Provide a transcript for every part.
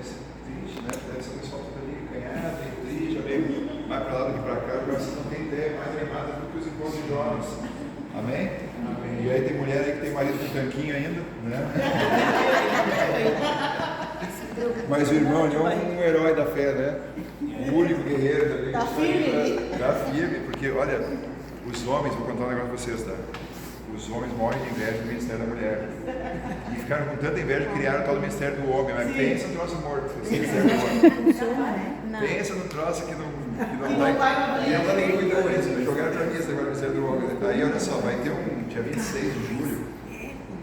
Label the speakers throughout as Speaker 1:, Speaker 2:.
Speaker 1: triste, né? Deve ser um pessoal tudo ali, canhado, triste, meio mais para lá do que para cá. Agora vocês não têm ideia, mais animada do que os encontros de jovens. Amém? Amém? E aí tem mulher aí que tem marido com tanquinho ainda, né? Mas o irmão é um herói da fé, né? O único guerreiro
Speaker 2: da firme.
Speaker 1: Está firme, porque olha, os homens, vou contar um negócio para vocês, tá? Os homens morrem de inveja do ministério da mulher. E ficaram com tanta inveja que criaram o tal do ministério do homem. Mas pensa no troço morto. Esse ministério do homem. Pensa no troço que não está ninguém cuidando disso. Jogaram para mim agora o ministério do homem. Aí olha só, vai ter dia 26 de julho,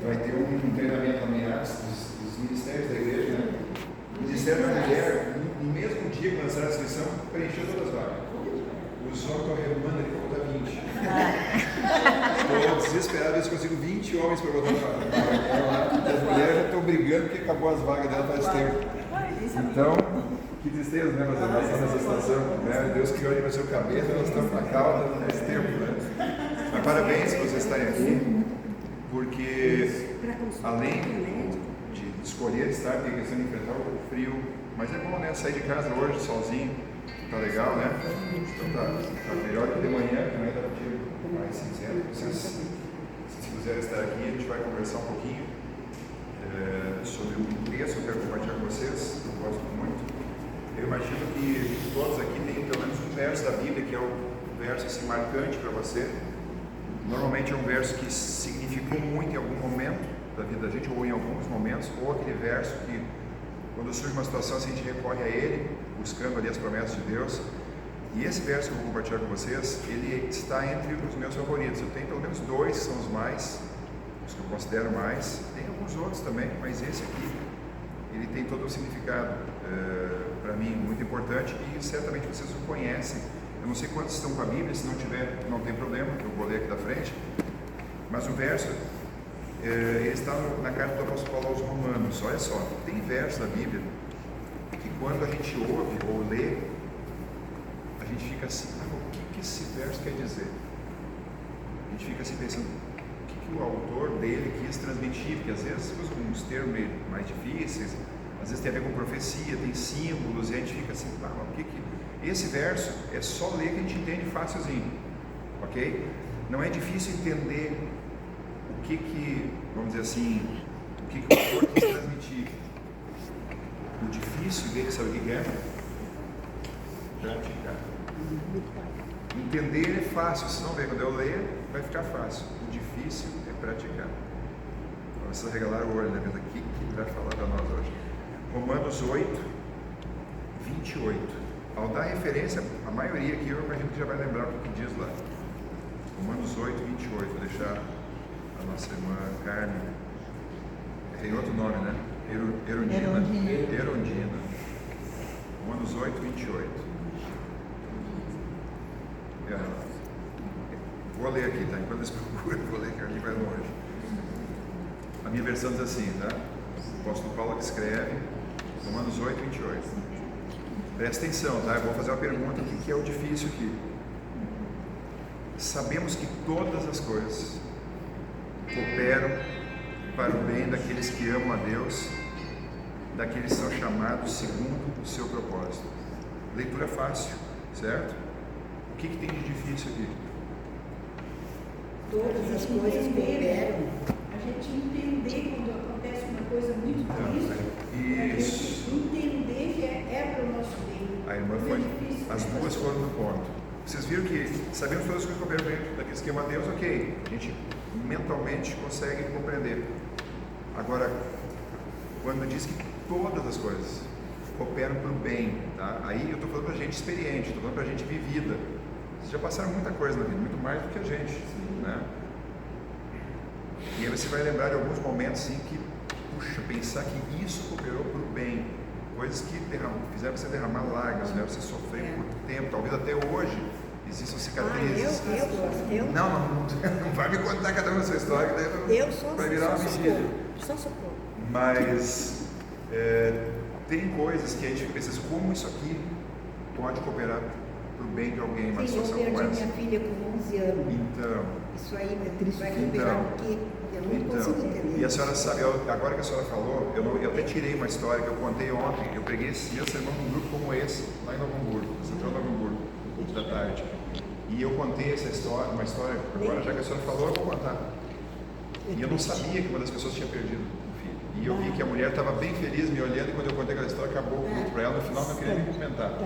Speaker 1: vai ter um treinamento ameaça dos ministérios da igreja, né? O Ministério da Mulher, no mesmo dia que lançaram a inscrição, preencheu todas as vagas. Os homens estão remando ali para botar 20. Estou desesperado, ver se consigo 20 homens para botar na vaga. As mulheres já estão brigando porque acabou as vagas dela faz tempo. Então, que tristeza, né, mas nós estamos nessa situação, né? Deus criou ali para seu cabeça, nós estamos na cauda nesse tempo, né? Mas parabéns por vocês estarem aqui, porque além de escolher estar, tem questão de enfrentar o frio, mas é bom, né? Sair de casa hoje, sozinho, tá legal, né? Então tá melhor que de manhã, que amanhã tá um dia mais cinzento. Vocês, se quiserem estar aqui, a gente vai conversar um pouquinho sobre um texto que eu quero compartilhar com vocês, eu gosto muito. Eu imagino que todos aqui têm pelo menos um verso da Bíblia que é o verso assim, marcante para você. Normalmente é um verso que significou muito em algum momento da vida da gente, ou em alguns momentos, ou aquele verso que, quando surge uma situação assim, a gente recorre a ele, buscando ali as promessas de Deus. E esse verso que eu vou compartilhar com vocês, ele está entre os meus favoritos. Eu tenho pelo menos dois que são os mais, os que eu considero mais. Tem alguns outros também, mas esse aqui, ele tem todo um significado para mim muito importante e certamente vocês o conhecem. Eu não sei quantos estão com a Bíblia, se não tiver, não tem problema, que eu vou ler aqui da frente. Mas o verso, ele está na carta do apóstolo Paulo aos Romanos. Olha só, tem versos da Bíblia que quando a gente ouve ou lê, a gente fica assim, o que esse verso quer dizer? A gente fica assim pensando, o que o autor dele quis transmitir? Porque às vezes usa uns termos mais difíceis, às vezes tem a ver com profecia, tem símbolos, e a gente fica assim, o que Esse verso é só ler que a gente entende facilzinho, ok? Não é difícil entender o que vamos dizer assim, o que o autor quis transmitir. O difícil dele, sabe o que é? Praticar. Entender é fácil, se não ver, quando eu ler, vai ficar fácil. O difícil é praticar. Vamos regalar o olho, né? Vendo aqui que vai falar para nós hoje. Romanos 8, 28. Ao dar referência, a maioria aqui eu imagino que já vai lembrar o que diz lá. Romanos 8, 28. Vou deixar a nossa irmã Carmen. Tem outro nome, né? Erundina. Romanos 8, 28. Vou ler aqui, tá? Enquanto eles procuram, vou ler que aqui vai longe. A minha versão diz assim, tá? O apóstolo Paulo que escreve, Romanos 8, 28. Presta atenção, tá? Eu vou fazer uma pergunta, o que é o difícil aqui? Sabemos que todas as coisas cooperam para o bem daqueles que amam a Deus, daqueles que são chamados segundo o seu propósito. Leitura fácil, certo? O que tem de difícil aqui?
Speaker 2: Todas as coisas cooperam. A gente entender quando acontece uma coisa muito difícil,
Speaker 1: isso.
Speaker 2: Entender que é para o nosso bem.
Speaker 1: A irmã foi, as duas foram no ponto. Vocês viram que sabemos todas as coisas que cooperam daqueles que amam a Deus, ok. A gente mentalmente consegue compreender. Agora, quando diz que todas as coisas cooperam para o bem, tá? Aí eu estou falando para gente experiente, estou falando para gente vivida. Vocês já passaram muita coisa na vida, muito mais do que a gente, né? E aí você vai lembrar de alguns momentos assim que, puxa, pensar que isso cooperou para o bem, coisas que fizeram você derramar lágrimas, fizeram você sofrer por tempo, talvez até hoje existam cicatrizes. Não vai me contar cada uma da sua história, que daí vai virar uma mentira.
Speaker 2: Só socorro.
Speaker 1: Mas tem coisas que a gente pensa assim, como isso aqui pode cooperar para o bem de alguém, uma situação como essa.
Speaker 2: Eu perdi minha filha com 11 anos.
Speaker 1: Então,
Speaker 2: isso aí é triste. Vai cooperar o quê? Eu não consigo entender.
Speaker 1: E a senhora sabe, agora que a senhora falou, eu até tirei uma história que eu contei ontem. Eu preguei esse dia sermão num grupo como esse, lá em Novo Hamburgo, no Central Novo Hamburgo, culto da tarde. E eu contei essa história, uma história, agora já que a senhora falou, eu vou contar. E eu não sabia que uma das pessoas tinha perdido um filho. E eu vi que a mulher estava bem feliz me olhando, e quando eu contei aquela história, acabou o culto para ela. No final, não queria nem comentar.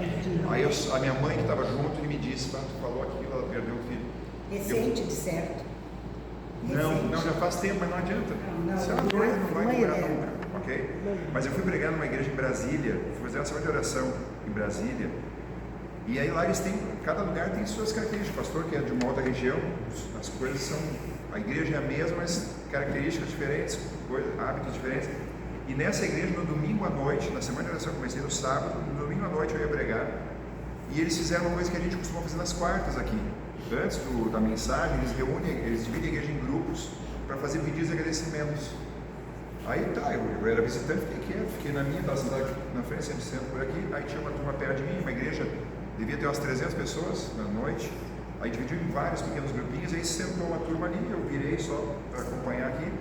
Speaker 1: Aí a minha mãe, que estava junto, me disse: tu falou aquilo, ela perdeu o filho.
Speaker 2: Recente, de certo.
Speaker 1: Não, já faz tempo, mas não adianta. Se ela não vai curar nunca, ok? Mas eu fui pregar numa igreja em Brasília, fui fazer uma semana de oração em Brasília. E aí lá eles têm, cada lugar tem suas características. O pastor que é de uma outra região, as coisas são, a igreja é a mesma, mas características diferentes, hábitos diferentes. E nessa igreja, no domingo à noite, na semana de oração eu comecei no sábado, no domingo à noite eu ia pregar. E eles fizeram uma coisa que a gente costuma fazer nas quartas aqui. Antes da mensagem, eles dividem a igreja em grupos para fazer pedidos e agradecimentos. Aí tá, eu era visitante, fiquei quieto, fiquei na minha, estava sentado na frente, sempre sento por aqui. Aí tinha uma turma perto de mim, uma igreja, devia ter umas 300 pessoas na noite. Aí dividiu em vários pequenos grupinhos, aí sentou uma turma ali, eu virei só para acompanhar aqui.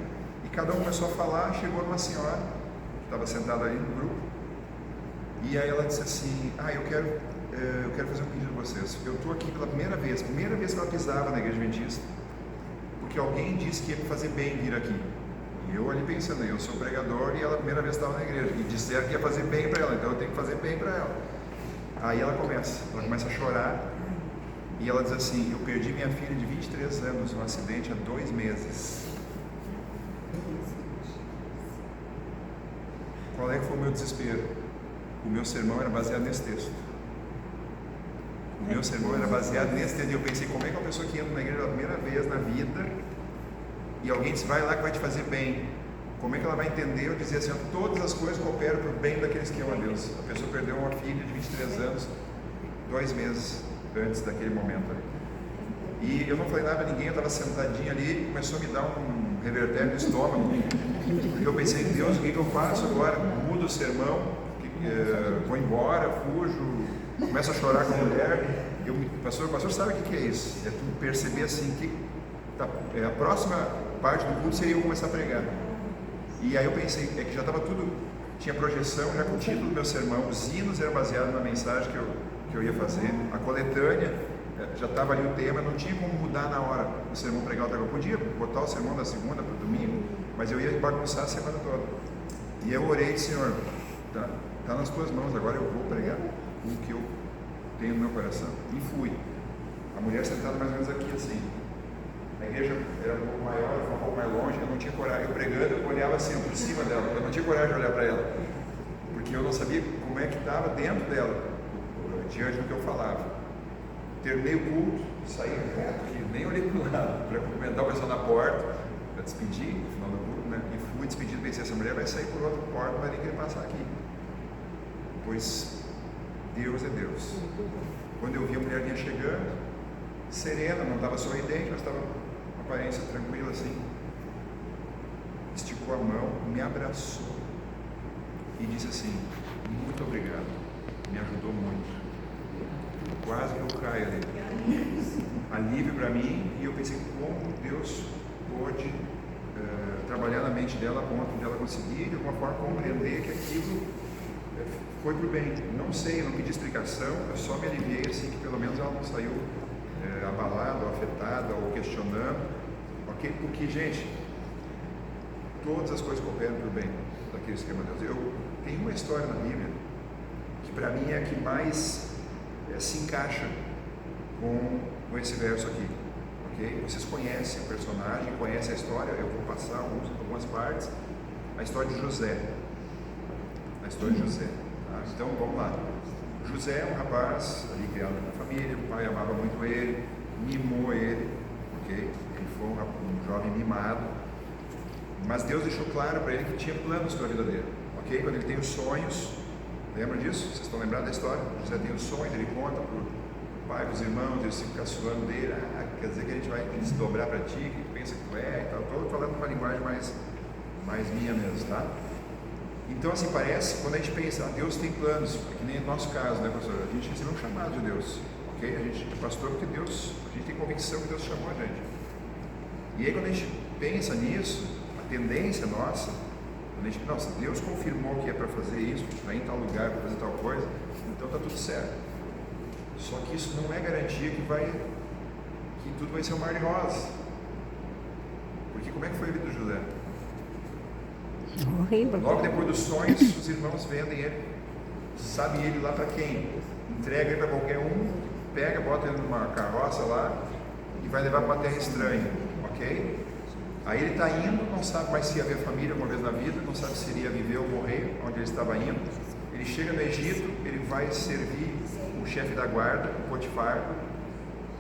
Speaker 1: E cada um começou a falar, chegou uma senhora, que estava sentada ali no grupo. E aí ela disse assim: eu quero fazer um pedido de vocês. Eu estou aqui pela primeira vez que ela pisava na igreja adventista, porque alguém disse que ia me fazer bem vir aqui. E eu ali pensando, eu sou pregador e ela a primeira vez estava na igreja. E disseram que ia fazer bem para ela, então eu tenho que fazer bem para ela. Aí ela começa a chorar e ela diz assim: eu perdi minha filha de 23 anos num acidente há 2 meses. Qual é que foi o meu desespero? O meu sermão era baseado nesse texto. O meu sermão era baseado nesse texto. E eu pensei: como é que uma pessoa que entra na igreja pela primeira vez na vida e alguém diz: vai lá que vai te fazer bem, como é que ela vai entender? Eu dizia assim: todas as coisas cooperam para o bem daqueles que amam a Deus. A pessoa perdeu uma filha de 23 anos 2 meses antes daquele momento ali. E eu não falei nada a ninguém, eu estava sentadinho ali, começou a me dar um revertério no estômago. E eu pensei: Deus, o que eu faço agora? Mudo o sermão, vou embora, fujo, começo a chorar com a mulher. O pastor sabe o que é isso? É tu perceber assim que a próxima parte do culto seria eu começar a pregar. E aí eu pensei, que já estava tudo, tinha projeção, já com o título do meu sermão, os hinos eram baseados na mensagem que eu ia fazer, a coletânea, já estava ali o tema, não tinha como mudar na hora o sermão pregar outra coisa. Eu podia botar o sermão da segunda para o domingo, mas eu ia bagunçar a semana toda. E eu orei: Senhor, tá nas tuas mãos, agora eu vou pregar o que eu tenho no meu coração. E fui. A mulher sentada mais ou menos aqui assim. A igreja era um pouco maior, foi um pouco mais longe, eu não tinha coragem. Eu pregando, eu olhava assim por cima dela, eu não tinha coragem de olhar para ela, porque eu não sabia como é que estava dentro dela, diante do que eu falava. Terminei o culto, saí reto aqui, nem olhei para o lado, para cumprimentar o pessoal na porta, para despedir no final do culto, né? E fui despedido, pensei: essa mulher vai sair por outra porta, não vai nem querer passar aqui. Pois Deus é Deus. Quando eu vi a mulher vinha chegando, serena, não estava sorridente, mas estava com aparência tranquila assim, esticou a mão, me abraçou e disse assim: muito obrigado, me ajudou muito. Quase que eu caio ali. Alívio para mim. E eu pensei: como Deus pôde trabalhar na mente dela a ponto dela conseguir de alguma forma compreender que aquilo foi para o bem. Não sei, eu não pedi explicação, eu só me aliviei assim, que pelo menos ela não saiu abalada, ou afetada, ou questionando, ok? Porque, gente, todas as coisas cooperam para o bem daqueles que amam a Deus. Eu tenho uma história na Bíblia que para mim é a que mais se encaixa com esse verso aqui, ok? Vocês conhecem o personagem, conhecem a história, eu vou passar algumas partes. A história de José. A história de José. Tá? Então, vamos lá. José é um rapaz ali criado na família, o pai amava muito ele, mimou ele, ok? Ele foi um jovem mimado, mas Deus deixou claro para ele que tinha planos para a vida dele, ok? Quando ele tem os sonhos, lembra disso? Vocês estão lembrados da história? José tem os sonhos, ele conta para o pai, para os irmãos, eles ficam caçoando dele: quer dizer que a gente vai se dobrar para ti, que tu pensa que tu é e tal. Estou falando uma linguagem mais minha mesmo, tá? Então, assim, parece, quando a gente pensa: Deus tem planos, é que nem no nosso caso, né, pastor? A gente recebeu um chamado de Deus, ok? A gente é pastor porque a gente tem convicção que Deus chamou a gente. E aí, quando a gente pensa nisso, a tendência nossa, quando a gente, nossa, Deus confirmou que é para fazer isso, vai em tal lugar para fazer tal coisa, então está tudo certo. Só que isso não é garantia que tudo vai ser um mar de rosas. Porque como é que foi a vida do José?
Speaker 3: Horrível.
Speaker 1: Logo depois dos sonhos, os irmãos vendem ele, sabe ele lá para quem? Entrega ele para qualquer um, pega, bota ele numa carroça lá e vai levar para uma terra estranha, ok? Aí ele está indo, não sabe mais se ia ver família uma vez na vida, não sabe se iria viver ou morrer onde ele estava indo. Ele chega no Egito, ele vai servir o chefe da guarda, o Potifar.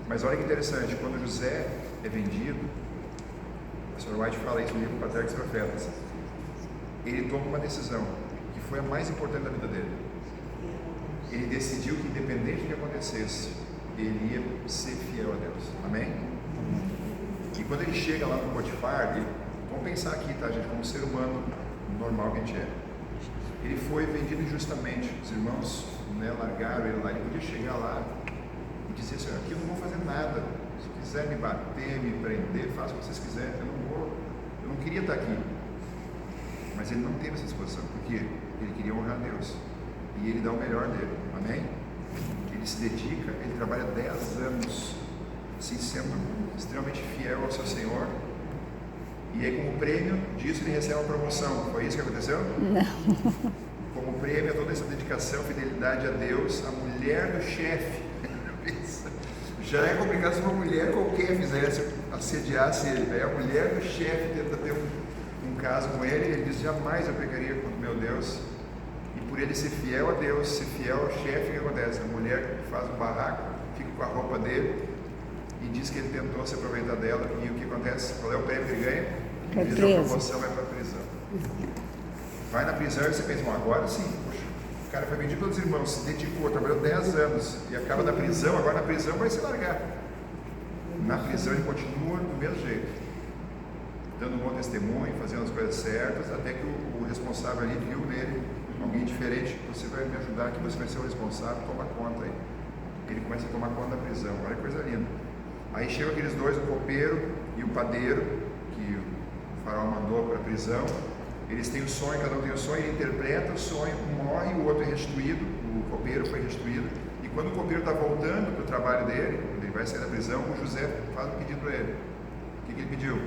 Speaker 1: Mas olha que interessante, quando José é vendido, o Sr. White fala isso no livro Patriarcas e Profetas, ele toma uma decisão que foi a mais importante da vida dele. Ele decidiu que, independente do que acontecesse, ele ia ser fiel a Deus. Amém? E quando ele chega lá no Potifar, vamos pensar aqui, tá, gente, como ser humano normal que a gente é. Ele foi vendido injustamente. Os irmãos, né, largaram ele lá. Ele podia chegar lá e dizer assim: aqui eu não vou fazer nada. Se quiser me bater, me prender, faça o que vocês quiserem. Eu não queria estar aqui. Mas ele não teve essa disposição. Por quê? Ele queria honrar Deus. E ele dá o melhor dele. Amém? Ele se dedica, ele trabalha 10 anos, assim, sendo extremamente fiel ao seu Senhor. E aí, como prêmio disso, ele recebe uma promoção. Foi isso que aconteceu?
Speaker 3: Não.
Speaker 1: Como prêmio a toda essa dedicação, fidelidade a Deus, a mulher do chefe. Já é complicado se uma mulher qualquer fizesse, assediasse ele. Aí a mulher do chefe tenta ter um caso com ele, e ele diz: jamais eu pecaria contra meu Deus. E por ele ser fiel a Deus, ser fiel ao chefe, o que acontece? A mulher faz um barraco, fica com a roupa dele e diz que ele tentou se aproveitar dela. E o que acontece? Qual é o prêmio que ele ganha? Ele diz: a promoção vai para a prisão. Vai na prisão e você pensa: bom, agora sim, poxa, o cara foi vendido pelos irmãos, se dedicou, trabalhou 10 anos e acaba na prisão, agora na prisão vai se largar. Na prisão ele continua do mesmo jeito, dando um bom testemunho, fazendo as coisas certas, até que o responsável ali viu nele alguém diferente: você vai me ajudar aqui, você vai ser o responsável, toma conta aí. Ele começa a tomar conta da prisão. Olha que coisa linda. Aí chegam aqueles dois, o copeiro e o padeiro, que o faraó mandou para a prisão. Eles têm o sonho, cada um tem o sonho, ele interpreta o sonho, um morre, o outro é restituído, o copeiro foi restituído. E quando o copeiro está voltando para o trabalho dele, ele vai sair da prisão, o José faz um pedido para ele. O que ele pediu?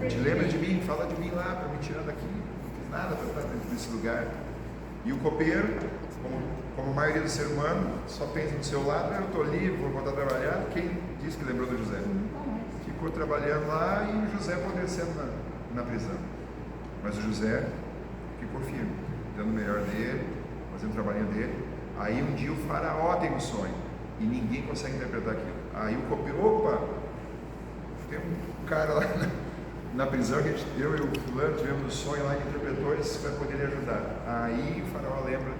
Speaker 1: Te lembra de mim, fala de mim lá, para me tirar daqui. Não fiz nada para estar nesse lugar. E o copeiro, como a maioria do ser humano, só pensa do seu lado: eu estou livre, vou voltar a trabalhar. Quem disse que lembrou do José? Ficou trabalhando lá e o José apodrecendo na prisão. Mas o José ficou firme, dando o melhor dele, fazendo o trabalhinho dele. Aí um dia o faraó tem um sonho e ninguém consegue interpretar aquilo. Aí o copeiro: opa, tem um cara lá na prisão que eu e o fulano tivemos um sonho lá, ele interpretou, ele vai poder lhe ajudar. Aí o faraó lembra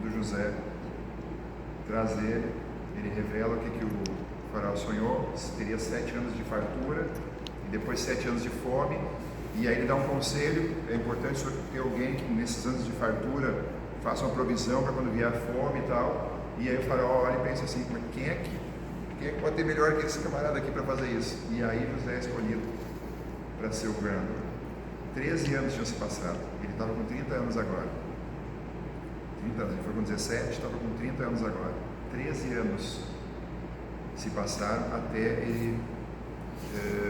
Speaker 1: do José, traz ele revela o que o faraó sonhou: teria 7 anos de fartura e depois 7 anos de fome. E aí ele dá um conselho: é importante só ter alguém que nesses anos de fartura faça uma provisão para quando vier a fome e tal. E aí o faraó olha e pensa assim: mas quem é que pode ter melhor que esse camarada aqui para fazer isso? E aí José é escolhido para ser o governador. 13 anos tinham se passado, ele estava com 30 anos agora. 30 anos, ele foi com 17, estava com 30 anos agora. 13 anos se passaram até ele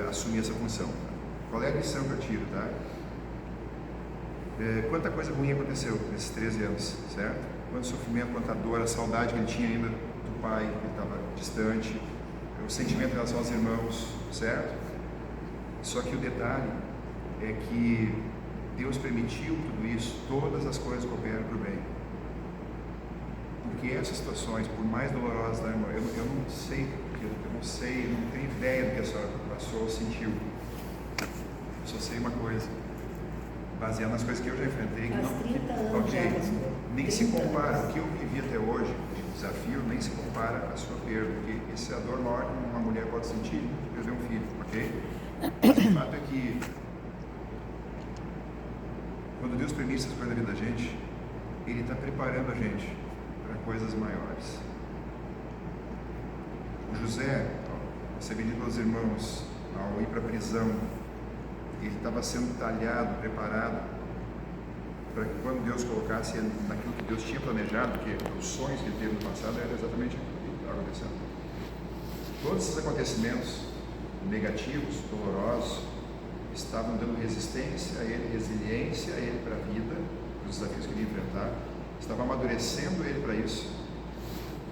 Speaker 1: assumir essa função. Qual é a lição que eu tiro, tá? Quanta coisa ruim aconteceu nesses 13 anos, certo? Quanto sofrimento, quanta dor, a saudade que ele tinha ainda do pai, que ele estava distante, o sentimento em relação aos irmãos, certo? Só que o detalhe é que Deus permitiu tudo isso, todas as coisas cooperam para o bem. Porque essas situações, por mais dolorosas, tá, irmão, eu não sei, não tenho ideia do que a senhora passou ou sentiu. Eu só sei uma coisa, baseado nas coisas que eu já enfrentei, que não, nem se compara. O que eu vivi até hoje, de desafio, nem se compara à sua perda, porque essa é a dor maior que uma mulher pode sentir, perder um filho, ok? Mas o fato é que quando Deus permite essas coisas na vida da gente, Ele está preparando a gente para coisas maiores. O José, ser vendido pelos irmãos, ao ir para a prisão, ele estava sendo talhado, preparado, para que quando Deus colocasse ele naquilo que Deus tinha planejado, porque os sonhos que ele teve no passado eram exatamente aquilo que estava acontecendo. Todos esses acontecimentos negativos, dolorosos, estavam dando resistência a ele, resiliência a ele para a vida, para os desafios que ele ia enfrentar, estava amadurecendo ele para isso,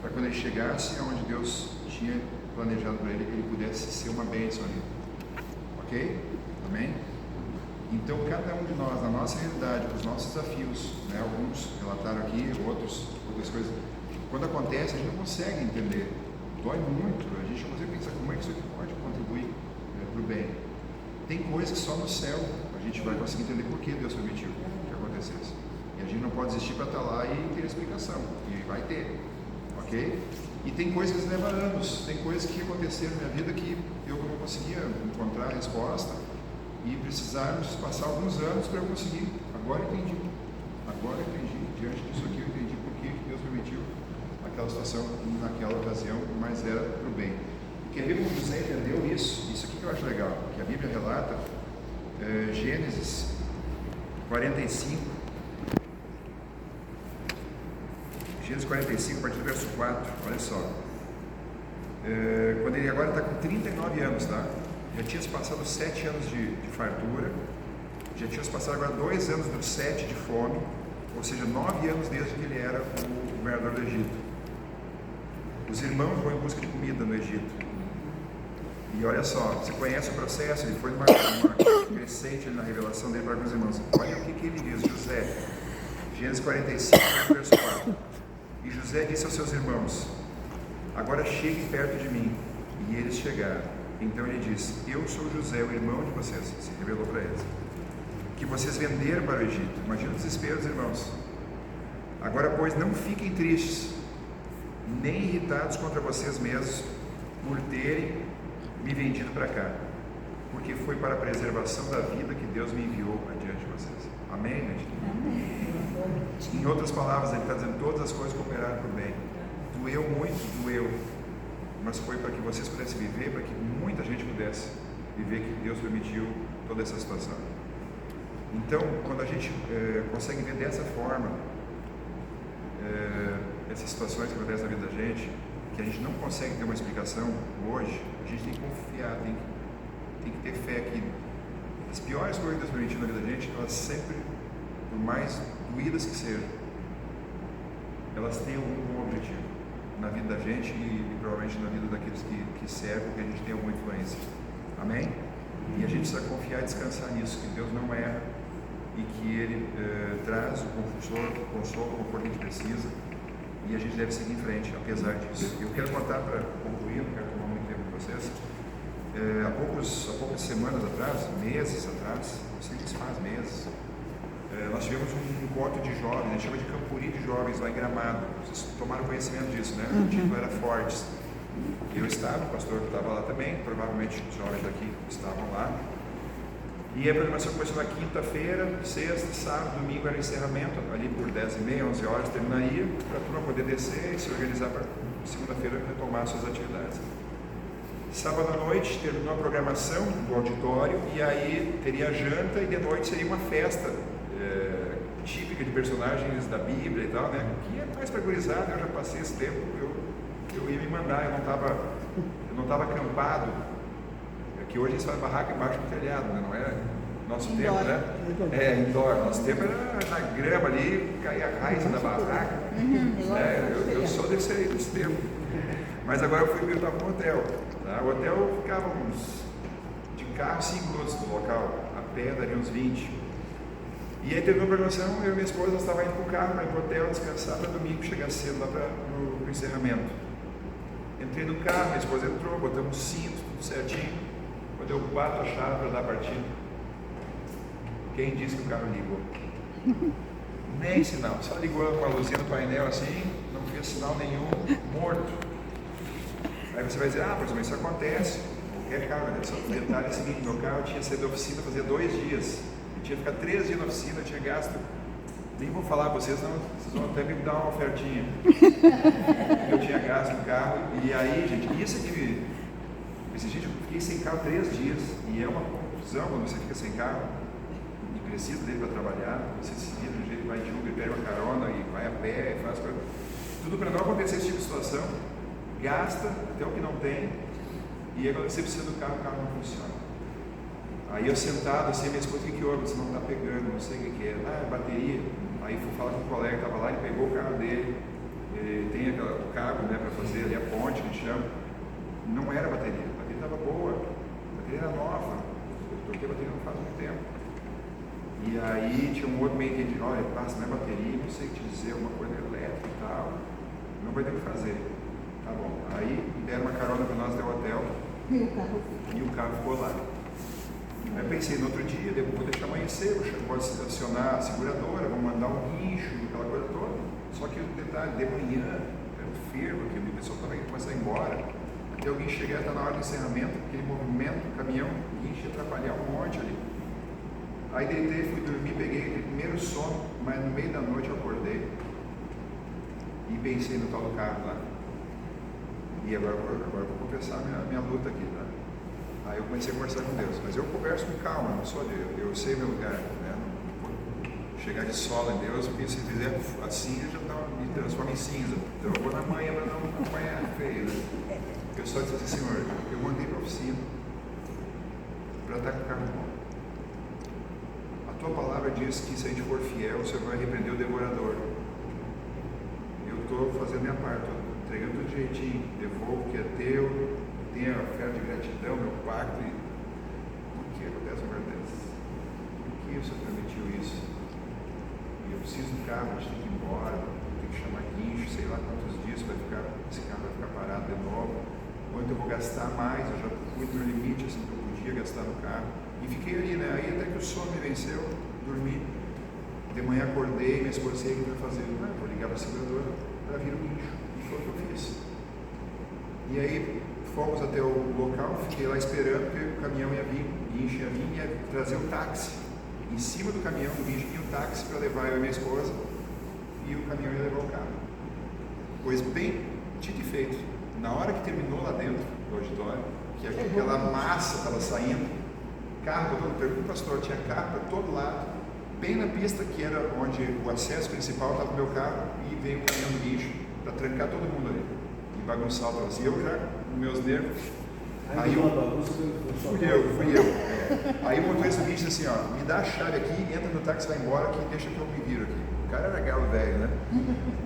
Speaker 1: para quando ele chegasse aonde Deus tinha planejado para ele, que ele pudesse ser uma bênção ali. Ok? Amém? Então, cada um de nós, na nossa realidade, com os nossos desafios, né, alguns relataram aqui, outras coisas, quando acontece, a gente não consegue entender, dói muito, a gente não consegue pensar como é que isso aqui pode contribuir para o bem. Tem coisas que só no céu a gente vai conseguir entender por que Deus permitiu que acontecesse. E a gente não pode existir para estar lá e ter explicação, e vai ter, ok? E tem coisas que levam anos, tem coisas que aconteceram na minha vida que eu não conseguia encontrar a resposta, e precisamos passar alguns anos para eu conseguir. Agora eu entendi, diante disso aqui eu entendi por que Deus permitiu aquela situação naquela ocasião, mas era para o bem. Quer ver como José entendeu isso? Isso aqui que eu acho legal, que a Bíblia relata, Gênesis 45, a partir do verso 4, olha só. Quando ele agora está com 39 anos, tá? Já tinha se passado 7 anos de fartura, já tinha se passado agora 2 anos dos 7 de fome, ou seja, 9 anos desde que ele era o governador do Egito. Os irmãos vão em busca de comida no Egito. E olha só, você conhece o processo, ele foi numa crescente na revelação dele para os irmãos. Olha o que ele diz, José, Gênesis 45, verso 4. E José disse aos seus irmãos: agora cheguem perto de mim. E eles chegaram. Então ele disse: eu sou José, o irmão de vocês, se revelou para eles, que vocês venderam para o Egito. Imagina o desespero dos irmãos. Agora, pois, não fiquem tristes, nem irritados contra vocês mesmos, por terem me vendido para cá, porque foi para a preservação da vida que Deus me enviou adiante de vocês. Amém, gente? Amém. Em outras palavras, ele está dizendo: todas as coisas cooperaram para o bem. Doeu muito, doeu, mas foi para que vocês pudessem viver, para que muita gente pudesse viver, que Deus permitiu toda essa situação. Então, quando a gente consegue ver dessa forma essas situações que acontecem na vida da gente, que a gente não consegue ter uma explicação hoje, a gente tem que confiar, tem que ter fé que as piores coisas que Deus permitiu na vida da gente, elas sempre, por mais doídas que sejam, elas têm algum bom objetivo na vida da gente e provavelmente na vida daqueles que servem, que a gente tem alguma influência. Amém? E a gente precisa confiar e descansar nisso, que Deus não erra e que Ele traz o consolo, o conforto que a gente precisa, e a gente deve seguir em frente, apesar disso. Eu quero contar, para concluir, não quero tomar muito tempo com vocês, há poucas semanas atrás, meses atrás, não sei se faz meses, nós tivemos um encontro de jovens, a gente chama de Campuri de Jovens, lá em Gramado. Vocês tomaram conhecimento disso, né? O título era Fortes. Eu estava, o pastor estava lá também, provavelmente os jovens daqui estavam lá. E a programação começou na quinta-feira, sexta, sábado, domingo era encerramento, ali por 10h30, 11 horas terminaria, para a turma poder descer e se organizar para segunda-feira retomar suas atividades. Sábado à noite terminou a programação do auditório e aí teria a janta e de noite seria uma festa típica de personagens da Bíblia e tal, né? Que é mais pregurizado, eu já passei esse tempo, eu ia me mandar, eu não estava acampado, que hoje eles fazem barraca embaixo do telhado, né? Não é nosso tempo, né? Indoor, nosso tempo era na grama ali, caía a raiz da barraca, eu sou desse tempo, mas agora eu estava no hotel, tá? O hotel ficava de carro 5 minutos do local, a pé daria uns 20. E aí terminou a programação, eu e minha esposa estava indo para o carro, para ir para o hotel, descansar para domingo, chegar cedo lá para o encerramento. Entrei no carro, minha esposa entrou, botamos cinto, tudo certinho. Quando eu bato a chave para dar a partida, quem disse que o carro ligou? Nem sinal, só ligou com a luzinha no painel assim, não fez sinal nenhum, morto. Aí você vai dizer: pois mas isso acontece, qualquer carro, né? Só o detalhe é o seguinte: meu carro tinha saído da oficina fazia 2 dias. Tinha que ficar 3 dias na oficina, tinha gasto. Nem vou falar para vocês, não, vocês vão até me dar uma ofertinha. Eu tinha gasto no carro. E aí, gente, isso que Disse, gente, eu fiquei sem carro 3 dias, e é uma confusão quando você fica sem carro, e precisa dele para trabalhar, você se vira de um jeito, vai de Uber, pega uma carona, e vai a pé, e faz coisa. Tudo para não acontecer esse tipo de situação, gasta até o que não tem, e aí quando você precisa do carro, o carro não funciona. Aí eu sentado, assim, minha esposa, o que houve? Você não está pegando, não sei o que é. Ah, é bateria. Aí fui falar com um colega que estava lá, ele pegou o carro dele, ele tem o cabo, né, para fazer ali a ponte, que a gente chama. Não era bateria, a bateria estava boa, a bateria era nova, eu troquei a bateria não faz muito tempo. E aí tinha um outro meio que disse, olha, passa, não é bateria, não sei o que te dizer, uma coisa elétrica e tal, não vai ter o que fazer. Tá bom. Aí deram uma carona para nós até o hotel e o carro ficou lá. Aí pensei, no outro dia, vou deixar amanhecer, vou acionar a seguradora, vou mandar um guincho, aquela coisa toda. Só que o detalhe, de manhã, era um fervo, que o pessoal estava começando a ir embora, até alguém chegar, está na hora do encerramento, aquele movimento do caminhão, o guincho ia atrapalhar um monte ali. Aí deitei, fui dormir, peguei aquele primeiro sono, mas no meio da noite eu acordei e pensei no tal do carro lá. E agora eu vou confessar minha luta aqui, tá? Aí eu comecei a conversar com Deus, mas eu converso com calma, não sou de eu sei meu lugar, né? Não chegar de sola em Deus, porque se fizer assim, eu já me transforma em cinza. Então eu vou na manhã para não apanhar feio, né? Eu só disse assim, Senhor, eu mandei para a oficina para estar com o carro bom. A tua palavra diz que se a gente for fiel, o Senhor vai repreender o devorador. Eu estou fazendo a minha parte, estou entregando tudo direitinho, devolvo o que é teu, tenho a oferta de gratidão, meu pacto. E por que acontece uma coisa dessa? Por que o Senhor permitiu isso? E eu preciso do carro, a gente tem que ir embora, tem que chamar guincho, sei lá quantos dias esse carro vai ficar parado de novo. Quanto eu vou gastar mais, eu já fui no limite assim, que eu podia gastar no carro. E fiquei ali, né? Aí até que o sono me venceu, dormi. De manhã acordei, minha esposa disse, o que vai fazer? Eu vou ligar para a seguradora para vir o guincho. E foi o que eu fiz. E aí fomos até o local, fiquei lá esperando, porque o caminhão ia vir, o guincho ia vir e ia trazer o táxi. Em cima do caminhão, do guincho, vinha o táxi para levar eu e minha esposa, e o caminhão ia levar o carro. Pois bem, dito e feito. Na hora que terminou lá dentro do auditório, que aquela massa estava saindo, carro para todo, pergunta pastor, tinha carro para todo lado, bem na pista que era onde o acesso principal estava o meu carro, e veio o caminhão do guincho para trancar todo mundo ali, e bagunçar o troço. E eu já, com meus nervos, aí fui eu. Aí o motorista do guincho disse assim, ó, me dá a chave aqui, entra no táxi, vai embora, que deixa que eu me viro aqui. O cara era galo velho, né?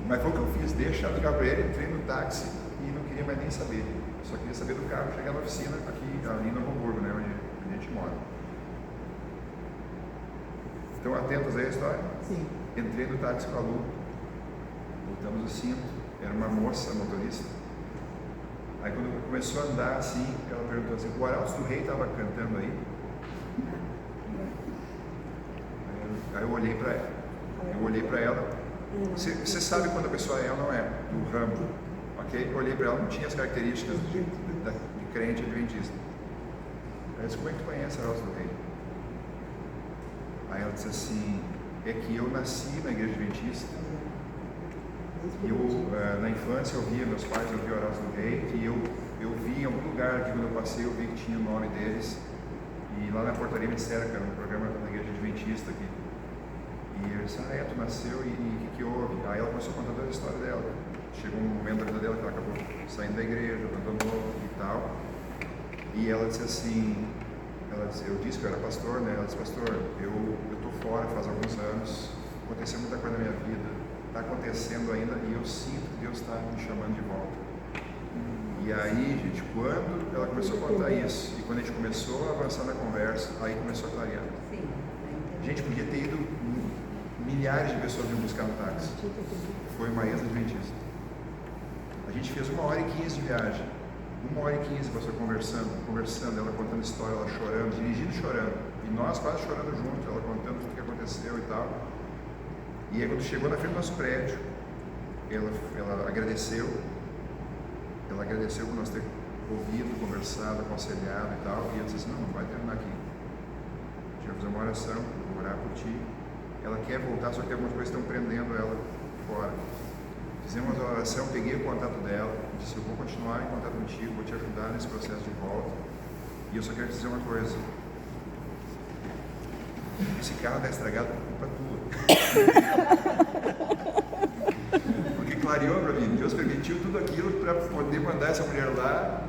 Speaker 1: Mas foi o que eu fiz, dei a chave do carro para ele, entrei no táxi, não queria mais nem saber, só queria saber do carro, chegar na oficina aqui, ali no Hamburgo, né, onde a gente mora. Estão atentos aí à história? Sim. Entrei no táxi com a Lu, botamos o cinto, era uma moça motorista. Aí quando começou a andar assim, ela perguntou assim, o Arautos do Rei estava cantando aí? Aí eu olhei para ela, você sabe quando a pessoa é ou não é, do ramo. Okay? Eu olhei para ela, não tinha as características de crente adventista. Aí eu disse, como é que tu conhece a Arautos do Rei? Aí ela disse assim, é que eu nasci na igreja adventista, e eu, na infância eu via, meus pais ouviam o Arautos do Rei, e eu vi em algum lugar aqui quando eu passei, eu vi que tinha o nome deles, e lá na portaria me disseram que era um programa da igreja adventista aqui. E eu disse, tu nasceu e o que houve? Aí ela começou a contar toda a história dela. Chegou um momento da vida dela que ela acabou saindo da igreja, abandonou e tal. E ela disse assim, eu disse que eu era pastor, né? Ela disse, pastor, eu estou fora faz alguns anos, aconteceu muita coisa na minha vida, está acontecendo ainda e eu sinto que Deus está me chamando de volta. E aí, gente, quando ela começou a contar isso, e quando a gente começou a avançar na conversa, aí começou a clarear. Gente, podia ter ido milhares de pessoas me buscar no táxi. Foi uma ex-adventista. A gente fez 1h15 de viagem. 1h15 passou conversando, ela contando história, ela chorando, dirigindo e chorando. E nós quase chorando junto, ela contando tudo o que aconteceu e tal. E aí quando chegou na frente do nosso prédio, ela agradeceu por nós ter ouvido, conversado, aconselhado e tal. E eu disse assim, não vai terminar aqui. A gente vai fazer uma oração, eu vou orar por ti. Ela quer voltar, só que algumas coisas estão prendendo ela fora. Fizemos uma oração, peguei o contato dela, disse, eu vou continuar em contato contigo, vou te ajudar nesse processo de volta. E eu só quero te dizer uma coisa. Esse carro está estragado por culpa tua. Porque clareou para mim, Deus permitiu tudo aquilo para poder mandar essa mulher lá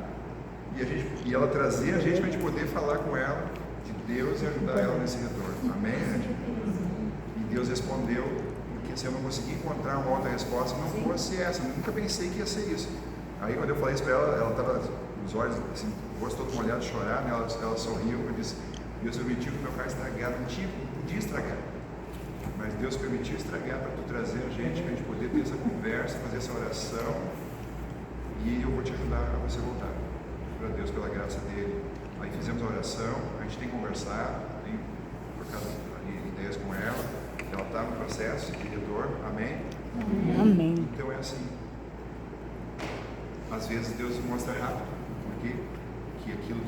Speaker 1: e ela trazer a gente para a gente poder falar com ela de Deus e ajudar ela nesse retorno. Amém, gente? E Deus respondeu, porque se eu não conseguir encontrar uma outra resposta, não fosse essa. Eu nunca pensei que ia ser isso. Aí quando eu falei isso para ela estava os olhos, assim, o rosto todo molhado de chorar, né? Ela sorriu e disse, Deus permitiu que meu carro estragado, não podia estragar. Mas Deus permitiu estragar para tu trazer a gente, para a gente poder ter essa conversa, fazer essa oração. E eu vou te ajudar a você voltar. Para Deus, pela graça dele. Aí fizemos a oração, a gente tem conversado, tem trocado ideias com ela. Ela está no processo de retorno. Amém?
Speaker 3: Amém.
Speaker 1: Então é assim. Às vezes Deus mostra rápido porque que aquilo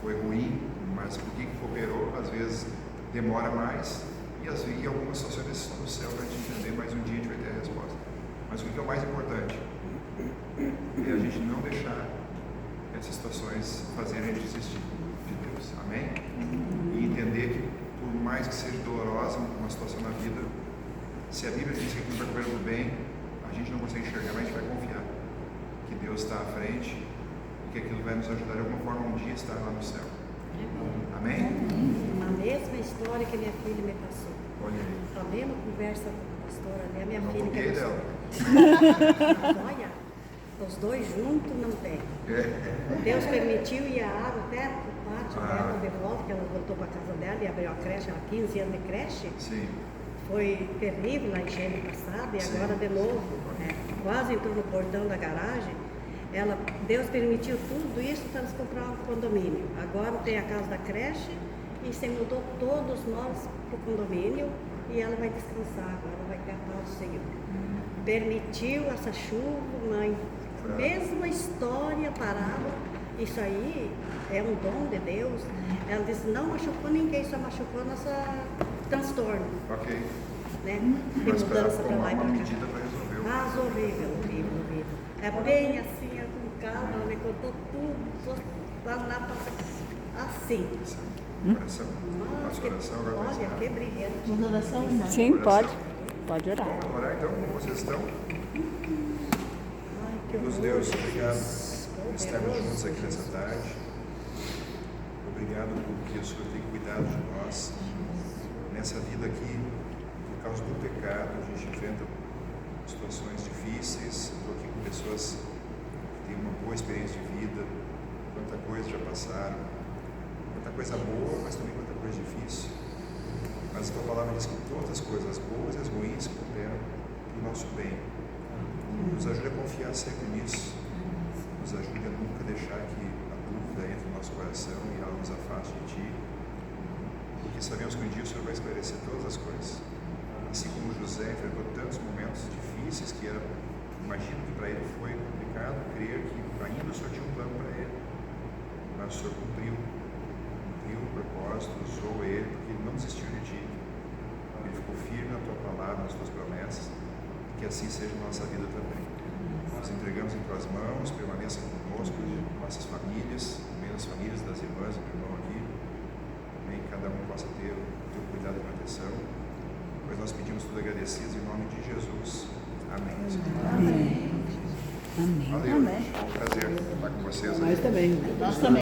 Speaker 1: foi ruim, mas por que cooperou, às vezes demora mais e algumas situações estão no céu para a gente entender, mas um dia a gente vai ter a resposta. Mas o que é o mais importante é a gente não deixar essas situações fazerem a gente desistir de Deus. Amém? E entender que por mais que seja dolorosa uma situação na vida, se a Bíblia diz que aquilo vai correr do bem, a gente não consegue enxergar, mas a gente vai confiar que Deus está à frente e que aquilo vai nos ajudar de alguma forma um dia a estar lá no céu. Amém?
Speaker 4: A mesma história que minha filha me passou.
Speaker 1: Olha aí.
Speaker 4: A mesma conversa com a pastora ali, a minha
Speaker 1: Não
Speaker 4: filha
Speaker 1: copiei
Speaker 4: que
Speaker 1: dela.
Speaker 4: Olha, os dois juntos não tem.
Speaker 1: É.
Speaker 4: Deus permitiu ir a água até o pátio
Speaker 1: Ah.
Speaker 4: dela de volta, que ela voltou para a casa dela e abriu a creche, ela 15 anos de creche.
Speaker 1: Sim.
Speaker 4: Foi terrível na enchente passada e
Speaker 1: Sim.
Speaker 4: agora de novo, quase entrou no portão da garagem. Deus permitiu tudo isso para eles comprar um condomínio. Agora tem a casa da creche e se mudou todos nós para o condomínio e ela vai descansar agora, vai ter a paz do Senhor. Permitiu essa chuva, mãe. Mesma história parada. Isso aí é um dom de Deus. Ela disse, não machucou ninguém, só machucou nossa transtorno.
Speaker 1: Ok.
Speaker 4: Né? De
Speaker 1: Mas
Speaker 4: mudança para lá e
Speaker 1: uma
Speaker 4: para cá.
Speaker 1: medida para resolver.
Speaker 4: Mas horrível, horrível, horrível. É bem assim, é com calma, ela me contou tudo, lá assim.
Speaker 1: Oração.
Speaker 4: Nossa,
Speaker 1: Nossa oração agora vai
Speaker 4: olha,
Speaker 1: encerrar.
Speaker 4: que brilhante.
Speaker 2: Uma oração, irmã.
Speaker 3: Sim,
Speaker 1: Oração.
Speaker 3: pode orar.
Speaker 1: Vamos orar então, como vocês estão?
Speaker 4: Ai, que
Speaker 1: Deus,
Speaker 4: horror,
Speaker 1: obrigado
Speaker 4: Jesus.
Speaker 1: por estarmos juntos aqui nessa tarde. Obrigado porque o Senhor tem cuidado de nós. Nessa vida aqui, por causa do pecado, a gente enfrenta situações difíceis. Estou aqui com pessoas que têm uma boa experiência de vida, quanta coisa já passaram, quanta coisa boa, mas também quanta coisa difícil. Mas a tua palavra diz que todas as coisas boas e as ruins cooperam para o nosso bem. Nos ajude a confiar sempre nisso. Nos ajude a nunca deixar que a dúvida entre no nosso coração e ela nos afaste de Ti. Porque sabemos que um dia o Senhor vai esclarecer todas as coisas. Assim como José enfrentou tantos momentos difíceis que era, imagino que para ele foi complicado crer que ainda o Senhor tinha um plano para ele. Mas o Senhor cumpriu o propósito, usou ele, porque ele não desistiu de Ti. Ele ficou firme na Tua palavra, nas Tuas promessas. Que assim seja a nossa vida também. Nós entregamos em Tuas mãos, permaneça conosco, nossas famílias, também as famílias das irmãs e do irmão aqui. Também que cada um possa ter o Teu cuidado e proteção. Pois nós pedimos tudo agradecidos em nome de Jesus. Amém.
Speaker 3: Amém. Amém.
Speaker 1: Valeu.
Speaker 3: Amém.
Speaker 1: É um prazer estar com vocês.
Speaker 2: Nós também.
Speaker 3: Nós também.